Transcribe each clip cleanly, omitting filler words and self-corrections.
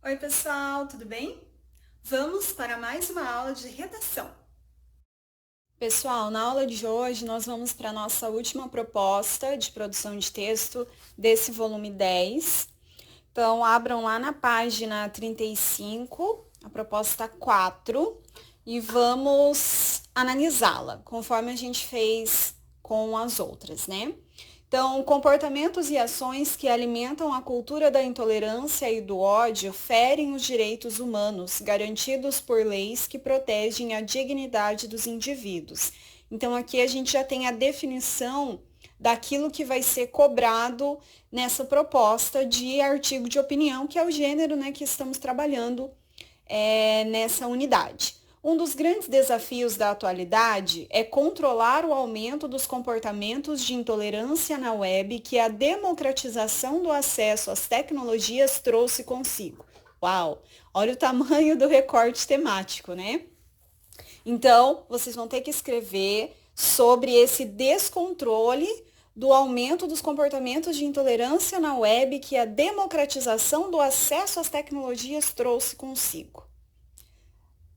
Oi, pessoal, tudo bem? Vamos para mais uma aula de redação. Pessoal, na aula de hoje nós vamos para a nossa última proposta de produção de texto desse volume 10. Então, abram lá na página 35, a proposta 4, e vamos analisá-la, conforme a gente fez com as outras, né? Então, comportamentos e ações que alimentam a cultura da intolerância e do ódio ferem os direitos humanos, garantidos por leis que protegem a dignidade dos indivíduos. Então, aqui a gente já tem a definição daquilo que vai ser cobrado nessa proposta de artigo de opinião, que é o gênero, né, que estamos trabalhando nessa unidade. Um dos grandes desafios da atualidade é controlar o aumento dos comportamentos de intolerância na web que a democratização do acesso às tecnologias trouxe consigo. Uau! Olha o tamanho do recorte temático, né? Então, vocês vão ter que escrever sobre esse descontrole do aumento dos comportamentos de intolerância na web que a democratização do acesso às tecnologias trouxe consigo.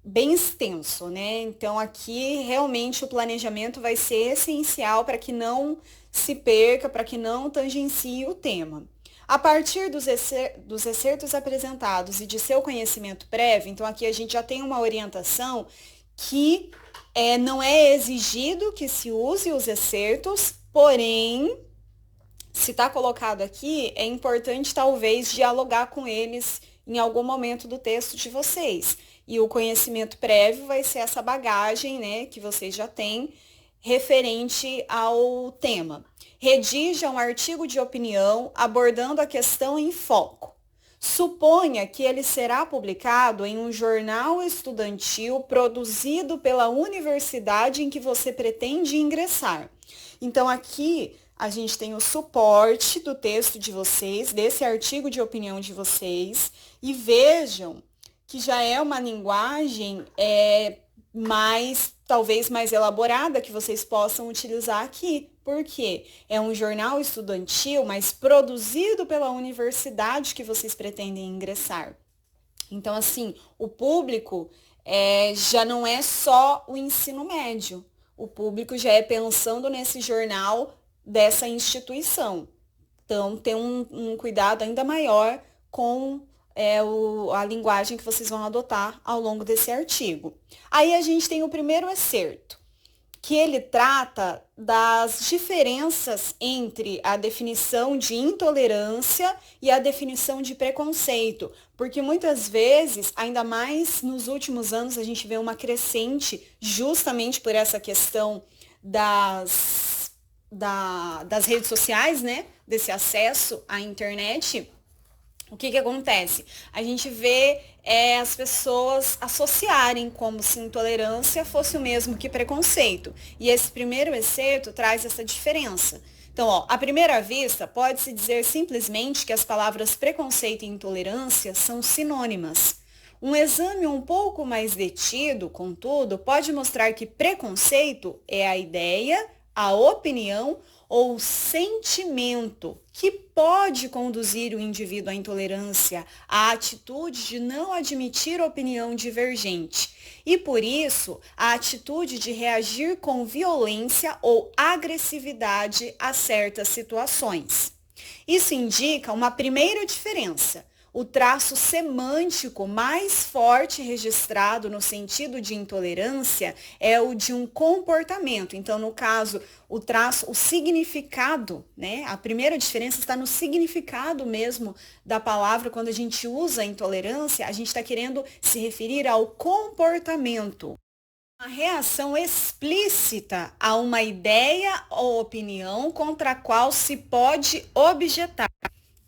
Bem extenso, né? Então, aqui realmente o planejamento vai ser essencial para que não se perca, para que não tangencie o tema. A partir dos excertos apresentados e de seu conhecimento prévio, então aqui a gente já tem uma orientação que não é exigido que se use os excertos, porém, se está colocado aqui, é importante talvez dialogar com eles em algum momento do texto de vocês. E o conhecimento prévio vai ser essa bagagem, né, que vocês já têm referente ao tema. Redija um artigo de opinião abordando a questão em foco. Suponha que ele será publicado em um jornal estudantil produzido pela universidade em que você pretende ingressar. Então, aqui a gente tem o suporte do texto de vocês, desse artigo de opinião de vocês, e vejam que já é uma linguagem talvez mais elaborada que vocês possam utilizar aqui. Por quê? É um jornal estudantil, mas produzido pela universidade que vocês pretendem ingressar. Então, assim, o público já não é só o ensino médio. O público já é pensando nesse jornal dessa instituição. Então, tem um cuidado ainda maior com a linguagem que vocês vão adotar ao longo desse artigo. Aí a gente tem o primeiro excerto, que ele trata das diferenças entre a definição de intolerância e a definição de preconceito, porque muitas vezes, ainda mais nos últimos anos, a gente vê uma crescente justamente por essa questão das redes sociais, né? Desse acesso à internet. O que acontece? A gente vê as pessoas associarem como se intolerância fosse o mesmo que preconceito. E esse primeiro excerto traz essa diferença. Então, à primeira vista, pode-se dizer simplesmente que as palavras preconceito e intolerância são sinônimas. Um exame um pouco mais detido, contudo, pode mostrar que preconceito é a ideia, a opinião ou sentimento que pode conduzir o indivíduo à intolerância, à atitude de não admitir opinião divergente. E por isso, a atitude de reagir com violência ou agressividade a certas situações. Isso indica uma primeira diferença. O traço semântico mais forte registrado no sentido de intolerância é o de um comportamento. Então, no caso, o significado, né? A primeira diferença está no significado mesmo da palavra. Quando a gente usa intolerância, a gente está querendo se referir ao comportamento. Uma reação explícita a uma ideia ou opinião contra a qual se pode objetar.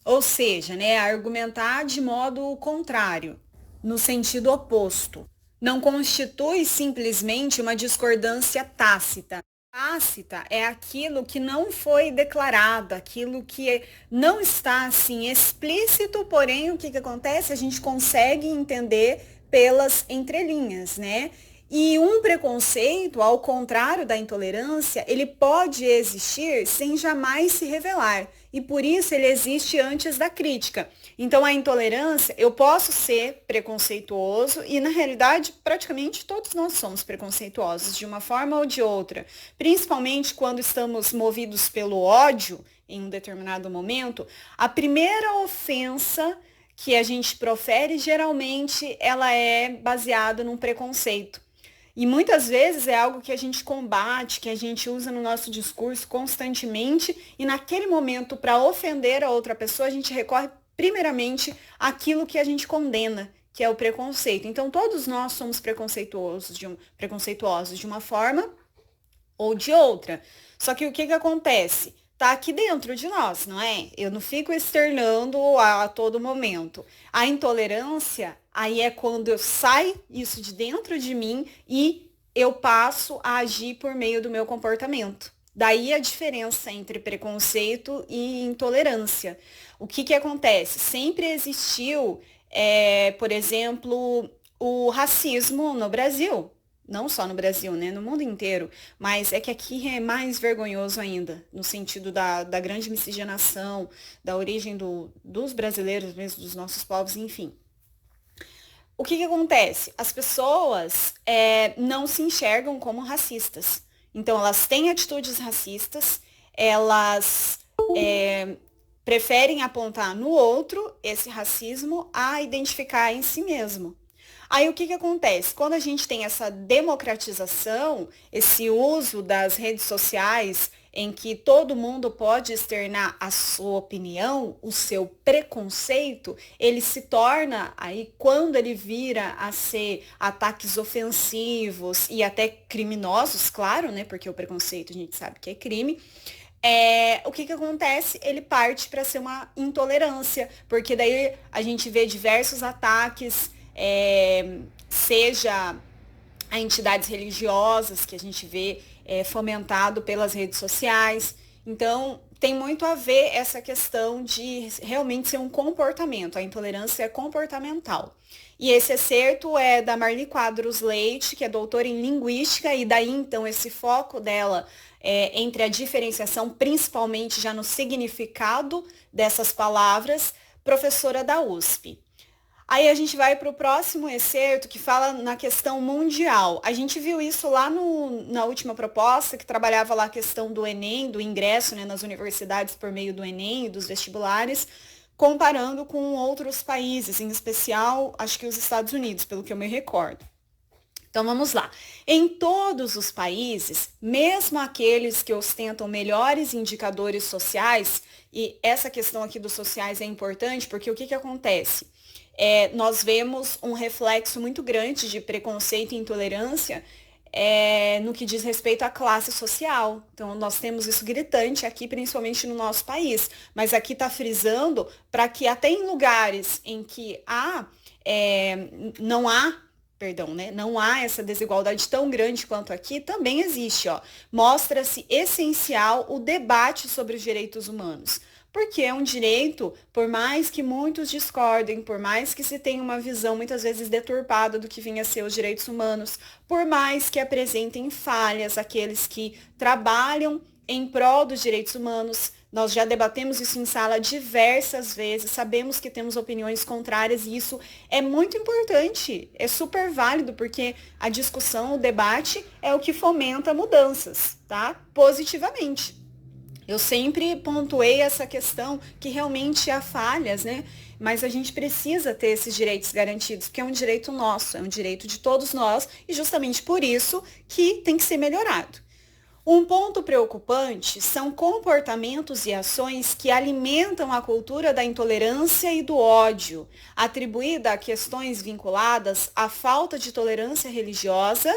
Ou seja, né, argumentar de modo contrário, no sentido oposto. Não constitui simplesmente uma discordância tácita. Tácita é aquilo que não foi declarado, aquilo que não está assim explícito, porém o que acontece? A gente consegue entender pelas entrelinhas, né? E um preconceito, ao contrário da intolerância, ele pode existir sem jamais se revelar. e por isso ele existe antes da crítica. Então, a intolerância, eu posso ser preconceituoso e, na realidade, praticamente todos nós somos preconceituosos, de uma forma ou de outra. Principalmente quando estamos movidos pelo ódio, em um determinado momento, a primeira ofensa que a gente profere, geralmente, ela é baseada num preconceito. E muitas vezes é algo que a gente combate, que a gente usa no nosso discurso constantemente, e naquele momento, para ofender a outra pessoa, a gente recorre primeiramente àquilo que a gente condena, que é o preconceito. Então, todos nós somos preconceituosos de uma forma ou de outra. Só que o que acontece? Tá aqui dentro de nós, não é? Eu não fico externando a todo momento. A intolerância, aí é quando eu saio isso de dentro de mim e eu passo a agir por meio do meu comportamento. Daí a diferença entre preconceito e intolerância. O que acontece? Sempre existiu, por exemplo, o racismo no Brasil. Não só no Brasil, né? No mundo inteiro. Mas é que aqui é mais vergonhoso ainda, no sentido da grande miscigenação, da origem dos brasileiros mesmo, dos nossos povos, enfim. O que acontece? As pessoas não se enxergam como racistas. Então, elas têm atitudes racistas, elas preferem apontar no outro esse racismo a identificar em si mesmo. Aí o que acontece? Quando a gente tem essa democratização, esse uso das redes sociais, em que todo mundo pode externar a sua opinião, o seu preconceito, ele se torna, aí quando ele vira a ser ataques ofensivos e até criminosos, claro, né? Porque o preconceito a gente sabe que é crime. O que acontece? Ele parte para ser uma intolerância, porque daí a gente vê diversos ataques, seja a entidades religiosas que a gente vê fomentado pelas redes sociais. Então, tem muito a ver essa questão de realmente ser um comportamento. A intolerância é comportamental. E esse excerto é da Marli Quadros Leite, que é doutora em linguística, e daí, então, esse foco dela entre a diferenciação, principalmente já no significado dessas palavras, professora da USP. Aí a gente vai para o próximo excerto que fala na questão mundial. A gente viu isso lá na última proposta, que trabalhava lá a questão do Enem, do ingresso, né, nas universidades por meio do Enem e dos vestibulares, comparando com outros países, em especial, acho que os Estados Unidos, pelo que eu me recordo. Então vamos lá. Em todos os países, mesmo aqueles que ostentam melhores indicadores sociais, e essa questão aqui dos sociais é importante porque o que acontece? Nós vemos um reflexo muito grande de preconceito e intolerância no que diz respeito à classe social. Então, nós temos isso gritante aqui, principalmente no nosso país. Mas aqui está frisando para que até em lugares em que não há essa desigualdade tão grande quanto aqui, também existe. Mostra-se essencial o debate sobre os direitos humanos. Porque é um direito, por mais que muitos discordem, por mais que se tenha uma visão muitas vezes deturpada do que vinha a ser os direitos humanos, por mais que apresentem falhas aqueles que trabalham em prol dos direitos humanos, nós já debatemos isso em sala diversas vezes, sabemos que temos opiniões contrárias e isso é muito importante, é super válido, porque a discussão, o debate é o que fomenta mudanças, tá? Positivamente. Eu sempre pontuei essa questão que realmente há falhas, né? Mas a gente precisa ter esses direitos garantidos, porque é um direito nosso, é um direito de todos nós, e justamente por isso que tem que ser melhorado. Um ponto preocupante são comportamentos e ações que alimentam a cultura da intolerância e do ódio, atribuída a questões vinculadas à falta de tolerância religiosa,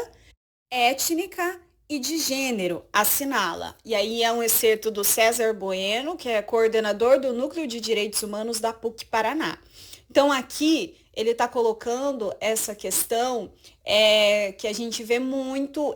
étnica e de gênero, assinala. E aí é um excerto do César Bueno, que é coordenador do Núcleo de Direitos Humanos da PUC Paraná. Então aqui ele está colocando essa questão que a gente vê muito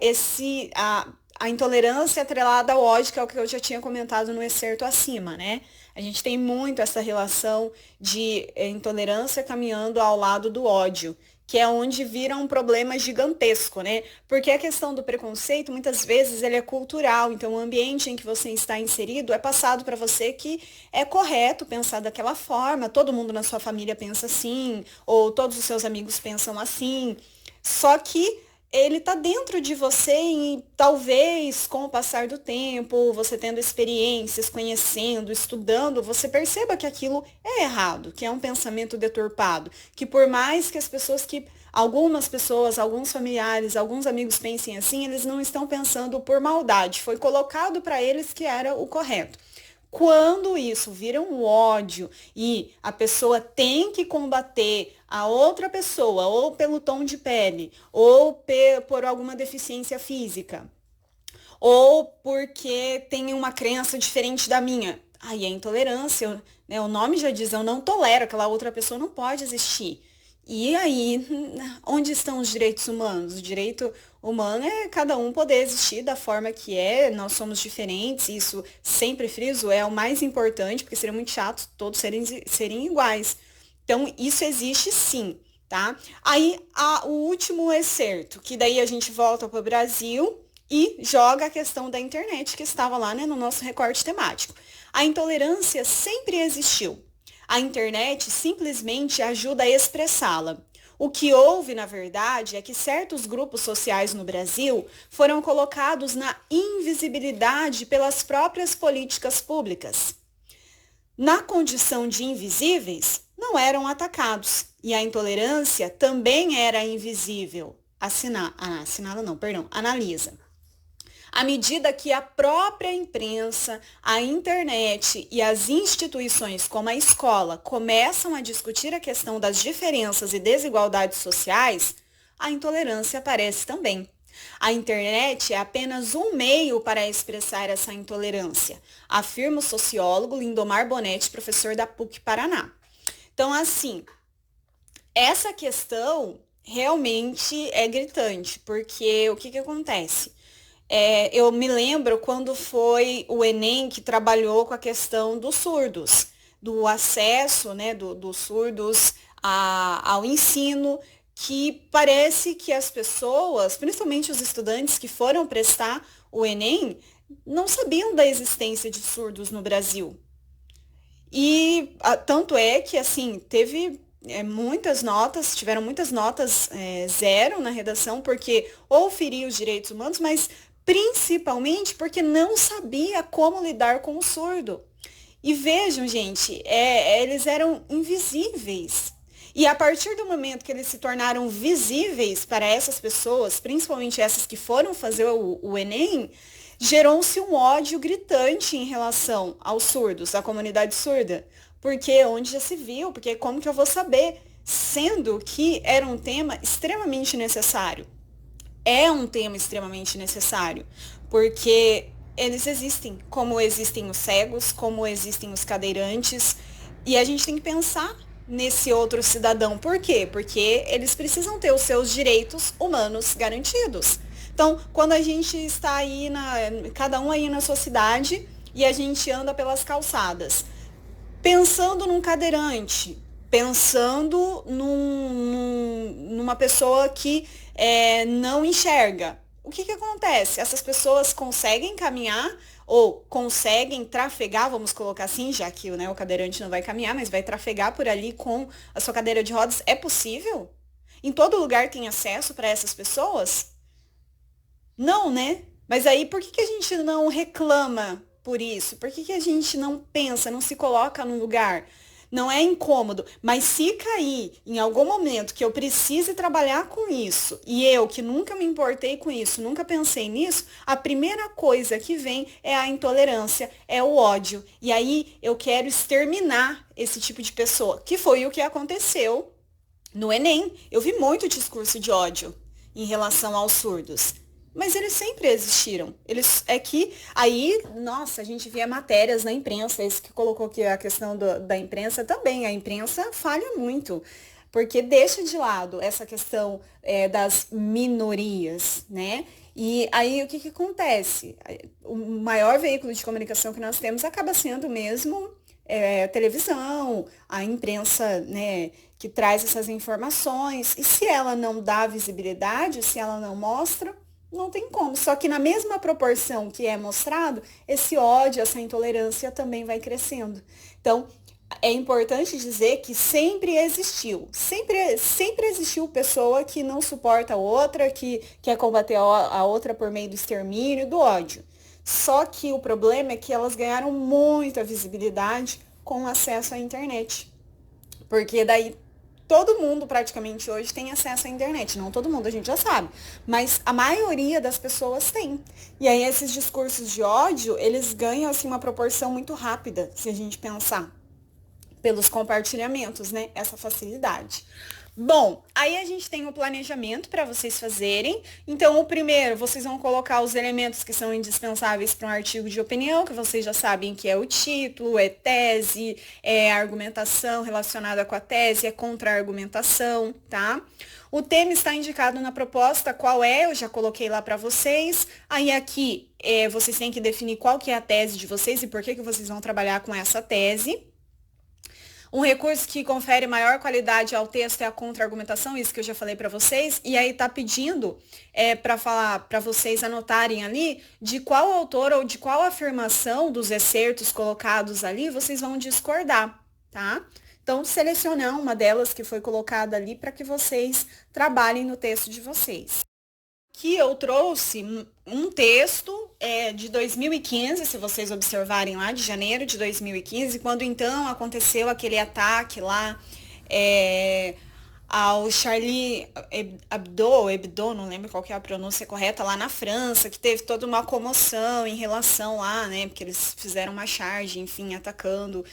a intolerância atrelada ao ódio, que é o que eu já tinha comentado no excerto acima, né? A gente tem muito essa relação de intolerância caminhando ao lado do ódio, que é onde vira um problema gigantesco, né? Porque a questão do preconceito, muitas vezes, ele é cultural. Então, o ambiente em que você está inserido é passado para você que é correto pensar daquela forma, todo mundo na sua família pensa assim, ou todos os seus amigos pensam assim. Só que ele está dentro de você e talvez com o passar do tempo, você tendo experiências, conhecendo, estudando, você perceba que aquilo é errado, que é um pensamento deturpado, que por mais que algumas pessoas, alguns familiares, alguns amigos pensem assim, eles não estão pensando por maldade, foi colocado para eles que era o correto. Quando isso vira um ódio e a pessoa tem que combater a outra pessoa, ou pelo tom de pele, ou por alguma deficiência física, ou porque tem uma crença diferente da minha, aí é intolerância, né? O nome já diz, eu não tolero, aquela outra pessoa não pode existir. E aí, onde estão os direitos humanos? O direito humano é cada um poder existir da forma que é, nós somos diferentes, isso sempre friso, é o mais importante, porque seria muito chato todos serem iguais. Então, isso existe sim, tá? Aí, o último excerto, que daí a gente volta para o Brasil e joga a questão da internet, que estava lá, né, no nosso recorte temático. A intolerância sempre existiu. A internet simplesmente ajuda a expressá-la. O que houve, na verdade, é que certos grupos sociais no Brasil foram colocados na invisibilidade pelas próprias políticas públicas. Na condição de invisíveis, não eram atacados. E a intolerância também era invisível. Analisa. À medida que a própria imprensa, a internet e as instituições como a escola começam a discutir a questão das diferenças e desigualdades sociais, a intolerância aparece também. A internet é apenas um meio para expressar essa intolerância, afirma o sociólogo Lindomar Bonetti, professor da PUC Paraná. Então, assim, essa questão realmente é gritante, porque o que acontece? Eu me lembro quando foi o Enem que trabalhou com a questão dos surdos, do acesso, né, dos surdos ao ensino, que parece que as pessoas, principalmente os estudantes que foram prestar o Enem, não sabiam da existência de surdos no Brasil. E tanto é que, assim, tiveram muitas notas zero na redação, porque ou feria os direitos humanos, mas principalmente porque não sabia como lidar com o surdo. E vejam, gente, eles eram invisíveis. E a partir do momento que eles se tornaram visíveis para essas pessoas, principalmente essas que foram fazer o Enem, gerou-se um ódio gritante em relação aos surdos, à comunidade surda. Porque onde já se viu, porque como que eu vou saber? Sendo que era um tema extremamente necessário. É um tema extremamente necessário, porque eles existem, como existem os cegos, como existem os cadeirantes, e a gente tem que pensar nesse outro cidadão. Por quê? Porque eles precisam ter os seus direitos humanos garantidos. Então, quando a gente está aí, cada um aí na sua cidade, e a gente anda pelas calçadas, pensando num cadeirante, pensando numa pessoa que não enxerga, o que acontece? Essas pessoas conseguem caminhar ou conseguem trafegar, vamos colocar assim, já que o cadeirante não vai caminhar, mas vai trafegar por ali com a sua cadeira de rodas. É possível? Em todo lugar tem acesso para essas pessoas? Não, né? Mas aí por que a gente não reclama por isso? Por que a gente não pensa, não se coloca no lugar? Não é incômodo, mas se cair em algum momento que eu precise trabalhar com isso, e eu que nunca me importei com isso, nunca pensei nisso, a primeira coisa que vem é a intolerância, é o ódio. E aí eu quero exterminar esse tipo de pessoa, que foi o que aconteceu no Enem. Eu vi muito discurso de ódio em relação aos surdos. Mas eles sempre existiram. Nossa, a gente via matérias na imprensa, esse que colocou aqui a questão da imprensa também. A imprensa falha muito, porque deixa de lado essa questão das minorias, né? E aí o que acontece? O maior veículo de comunicação que nós temos acaba sendo mesmo a televisão, a imprensa, né, que traz essas informações. E se ela não dá visibilidade, se ela não mostra, não tem como. Só que na mesma proporção que é mostrado, esse ódio, essa intolerância também vai crescendo. Então, é importante dizer que sempre existiu pessoa que não suporta a outra, que quer combater a outra por meio do extermínio, do ódio. Só que o problema é que elas ganharam muita visibilidade com acesso à internet. Porque daí todo mundo praticamente hoje tem acesso à internet. Não todo mundo, a gente já sabe. Mas a maioria das pessoas tem. E aí esses discursos de ódio, eles ganham assim uma proporção muito rápida, se a gente pensar pelos compartilhamentos, né? Essa facilidade. Bom, aí a gente tem o planejamento para vocês fazerem. Então, o primeiro, vocês vão colocar os elementos que são indispensáveis para um artigo de opinião, que vocês já sabem que é o título, é tese, é argumentação relacionada com a tese, é contra-argumentação, tá? O tema está indicado na proposta, qual é, eu já coloquei lá para vocês. Aí aqui, vocês têm que definir qual que é a tese de vocês e por que vocês vão trabalhar com essa tese. Um recurso que confere maior qualidade ao texto é a contra-argumentação, isso que eu já falei para vocês, e aí tá pedindo para vocês anotarem ali de qual autor ou de qual afirmação dos excertos colocados ali vocês vão discordar, tá? Então, selecionar uma delas que foi colocada ali para que vocês trabalhem no texto de vocês. Aqui eu trouxe um texto de 2015, se vocês observarem lá, de janeiro de 2015, quando então aconteceu aquele ataque lá ao Charlie Hebdo, não lembro qual que é a pronúncia correta, lá na França, que teve toda uma comoção em relação lá, né, porque eles fizeram uma charge, enfim, atacando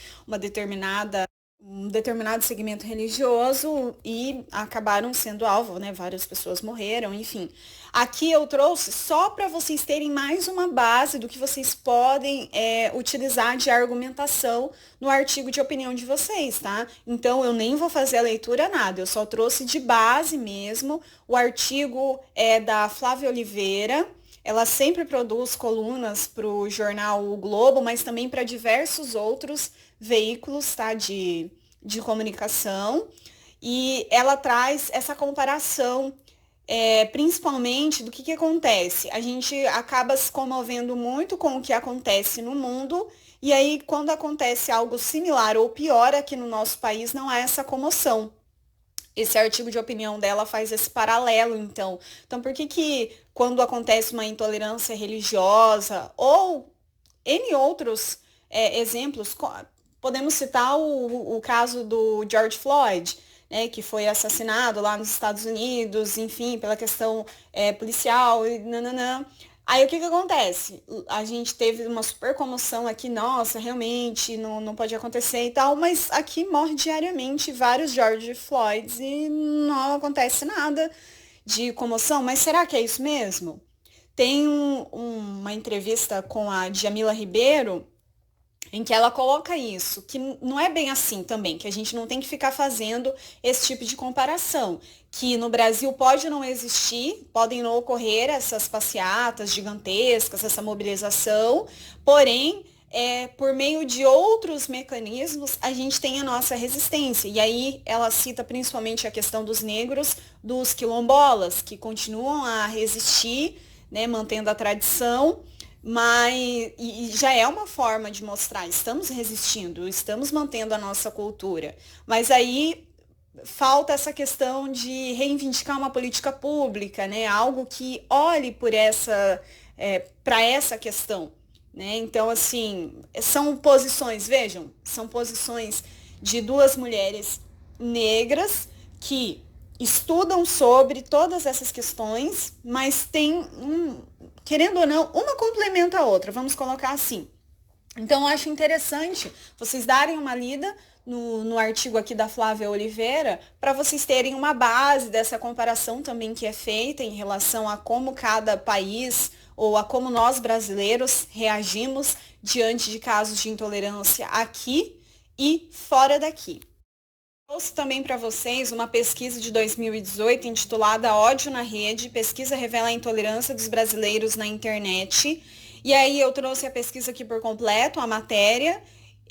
um determinado segmento religioso e acabaram sendo alvo, né? Várias pessoas morreram, enfim. Aqui eu trouxe só para vocês terem mais uma base do que vocês podem utilizar de argumentação no artigo de opinião de vocês, tá? Então eu nem vou fazer a leitura nada, eu só trouxe de base mesmo. O artigo é da Flávia Oliveira. Ela sempre produz colunas para o jornal O Globo, mas também para diversos outros veículos, tá, de comunicação. E ela traz essa comparação, principalmente do que acontece. A gente acaba se comovendo muito com o que acontece no mundo, e aí quando acontece algo similar ou pior aqui no nosso país, não há essa comoção. Esse artigo de opinião dela faz esse paralelo, então. Então, por que quando acontece uma intolerância religiosa ou N outros exemplos, podemos citar o caso do George Floyd, né, que foi assassinado lá nos Estados Unidos, enfim, pela questão policial e nananã. Aí o que acontece? A gente teve uma super comoção aqui, nossa, realmente não pode acontecer e tal, mas aqui morre diariamente vários George Floyds e não acontece nada de comoção. Mas será que é isso mesmo? Tem uma entrevista com a Djamila Ribeiro, em que ela coloca isso, que não é bem assim também, que a gente não tem que ficar fazendo esse tipo de comparação, que no Brasil pode não existir, podem não ocorrer essas passeatas gigantescas, essa mobilização, porém, por meio de outros mecanismos, a gente tem a nossa resistência. E aí ela cita principalmente a questão dos negros, dos quilombolas, que continuam a resistir, né, mantendo a tradição, mas e já é uma forma de mostrar, estamos resistindo, estamos mantendo a nossa cultura. Mas aí falta essa questão de reivindicar uma política pública, né? Algo que olhe por para essa questão, né? Então, assim, são posições, vejam, são posições de duas mulheres negras que estudam sobre todas essas questões, mas tem querendo ou não, uma complementa a outra, vamos colocar assim. Então, eu acho interessante vocês darem uma lida no artigo aqui da Flávia Oliveira, para vocês terem uma base dessa comparação também que é feita em relação a como cada país ou a como nós brasileiros reagimos diante de casos de intolerância aqui e fora daqui. Trouxe também para vocês uma pesquisa de 2018 intitulada Ódio na Rede, pesquisa revela a intolerância dos brasileiros na internet. E aí eu trouxe a pesquisa aqui por completo, a matéria,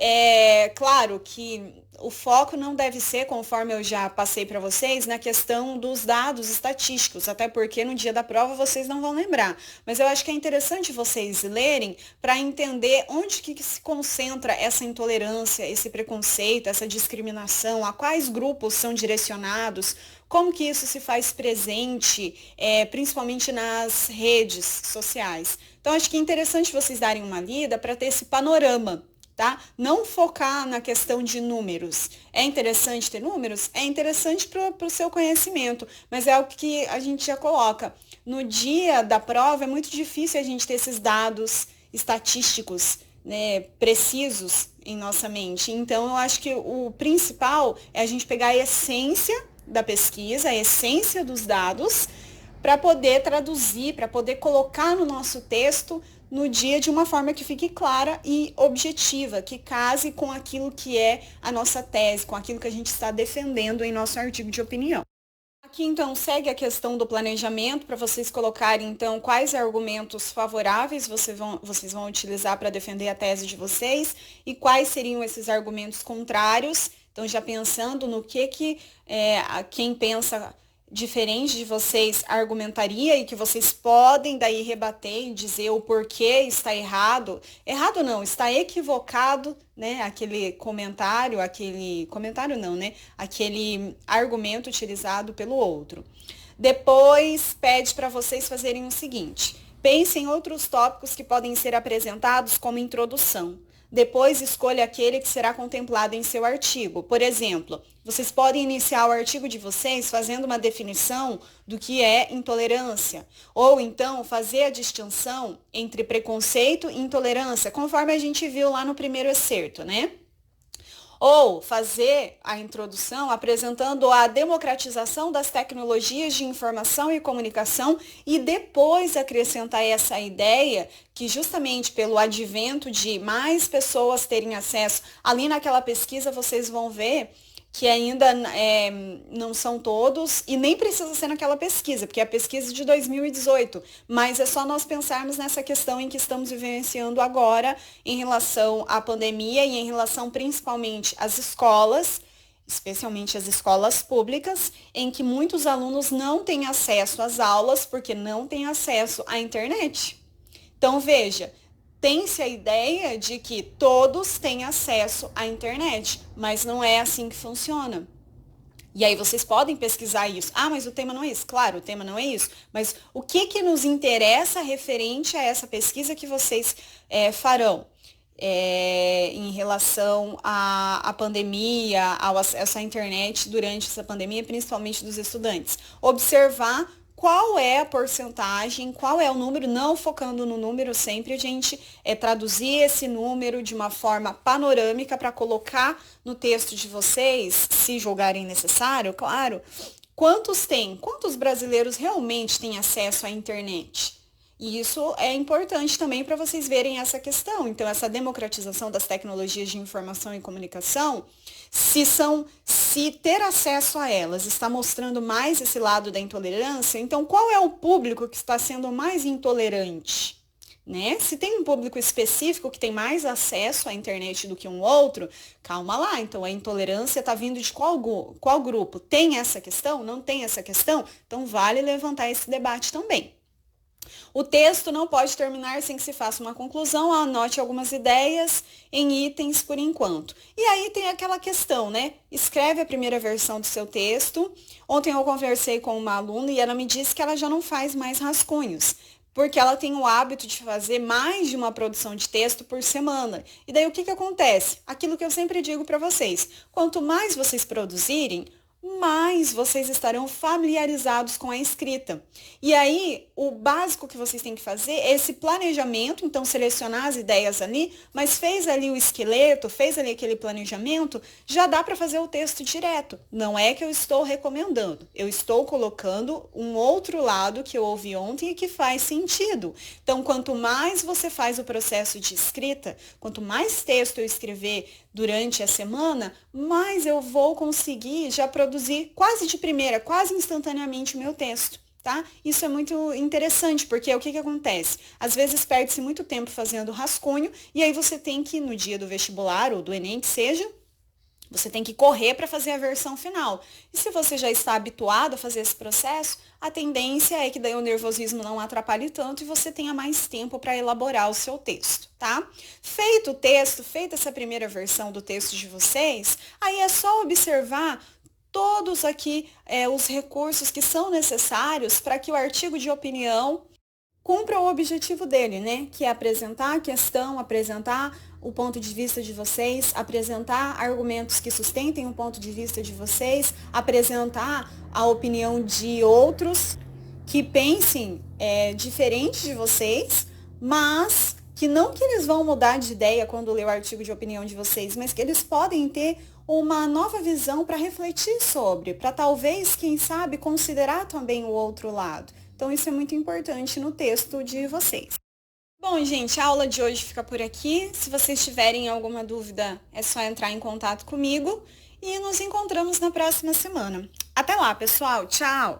É claro que o foco não deve ser, conforme eu já passei para vocês, na questão dos dados estatísticos, até porque no dia da prova vocês não vão lembrar. Mas eu acho que é interessante vocês lerem para entender onde que se concentra essa intolerância, esse preconceito, essa discriminação, a quais grupos são direcionados, como que isso se faz presente, principalmente nas redes sociais. Então, acho que é interessante vocês darem uma lida para ter esse panorama. Tá? Não focar na questão de números. É interessante ter números? É interessante para o seu conhecimento, mas é algo que a gente já coloca. No dia da prova é muito difícil a gente ter esses dados estatísticos, né, precisos em nossa mente. Então, eu acho que o principal é a gente pegar a essência da pesquisa, a essência dos dados, para poder traduzir, para poder colocar no nosso texto no dia de uma forma que fique clara e objetiva, que case com aquilo que é a nossa tese, com aquilo que a gente está defendendo em nosso artigo de opinião. Aqui, então, segue a questão do planejamento, para vocês colocarem, então, quais argumentos favoráveis vocês vão utilizar para defender a tese de vocês e quais seriam esses argumentos contrários. Então, já pensando no que quem pensa diferente de vocês argumentaria e que vocês podem daí rebater e dizer o porquê está errado. Errado não, está equivocado, né? Aquele argumento utilizado pelo outro. Depois pede para vocês fazerem o seguinte: pensem em outros tópicos que podem ser apresentados como introdução. Depois, escolha aquele que será contemplado em seu artigo. Por exemplo, vocês podem iniciar o artigo de vocês fazendo uma definição do que é intolerância, ou então fazer a distinção entre preconceito e intolerância, conforme a gente viu lá no primeiro excerto, né? Ou fazer a introdução apresentando a democratização das tecnologias de informação e comunicação e depois acrescentar essa ideia que justamente pelo advento de mais pessoas terem acesso, ali naquela pesquisa vocês vão ver que ainda não são todos, e nem precisa ser naquela pesquisa, porque é a pesquisa de 2018, mas é só nós pensarmos nessa questão em que estamos vivenciando agora em relação à pandemia e em relação principalmente às escolas, especialmente as escolas públicas, em que muitos alunos não têm acesso às aulas porque não têm acesso à internet. Então, veja, tem-se a ideia de que todos têm acesso à internet, mas não é assim que funciona. E aí vocês podem pesquisar isso. Ah, mas o tema não é isso. Claro, o tema não é isso. Mas o que nos interessa referente a essa pesquisa que vocês farão? Em relação à pandemia, ao acesso à internet durante essa pandemia, principalmente dos estudantes. Observar qual é a porcentagem, qual é o número, não focando no número sempre, a gente traduzir esse número de uma forma panorâmica para colocar no texto de vocês, se julgarem necessário, claro, quantos brasileiros realmente têm acesso à internet? E isso é importante também para vocês verem essa questão. Então, essa democratização das tecnologias de informação e comunicação, se ter acesso a elas está mostrando mais esse lado da intolerância, então qual é o público que está sendo mais intolerante? Né? Se tem um público específico que tem mais acesso à internet do que um outro, calma lá, então a intolerância está vindo de qual grupo? Tem essa questão? Não tem essa questão? Então vale levantar esse debate também. O texto não pode terminar sem que se faça uma conclusão, anote algumas ideias em itens por enquanto. E aí tem aquela questão, né? Escreve a primeira versão do seu texto. Ontem eu conversei com uma aluna e ela me disse que ela já não faz mais rascunhos, porque ela tem o hábito de fazer mais de uma produção de texto por semana. E daí o que acontece? Aquilo que eu sempre digo para vocês, quanto mais vocês produzirem, mais vocês estarão familiarizados com a escrita. E aí, o básico que vocês têm que fazer é esse planejamento, então selecionar as ideias ali, mas fez ali o esqueleto, fez ali aquele planejamento, já dá para fazer o texto direto. Não é que eu estou recomendando, eu estou colocando um outro lado que eu ouvi ontem e que faz sentido. Então, quanto mais você faz o processo de escrita, quanto mais texto eu escrever durante a semana, mais eu vou conseguir já produzir quase de primeira, quase instantaneamente o meu texto. tá? Isso é muito interessante, porque o que acontece? Às vezes perde-se muito tempo fazendo rascunho, e aí você tem que, no dia do vestibular ou do Enem, que seja, você tem que correr para fazer a versão final. E se você já está habituado a fazer esse processo, a tendência é que daí o nervosismo não atrapalhe tanto e você tenha mais tempo para elaborar o seu texto, tá? Feito o texto, feita essa primeira versão do texto de vocês, aí é só observar todos aqui os recursos que são necessários para que o artigo de opinião cumpra o objetivo dele, né? Que é apresentar a questão, apresentar o ponto de vista de vocês, apresentar argumentos que sustentem o ponto de vista de vocês, apresentar a opinião de outros que pensem diferente de vocês, mas que não que eles vão mudar de ideia quando ler o artigo de opinião de vocês, mas que eles podem ter uma nova visão para refletir sobre, para talvez, quem sabe, considerar também o outro lado. Então, isso é muito importante no texto de vocês. Bom, gente, a aula de hoje fica por aqui. Se vocês tiverem alguma dúvida, é só entrar em contato comigo e nos encontramos na próxima semana. Até lá, pessoal. Tchau!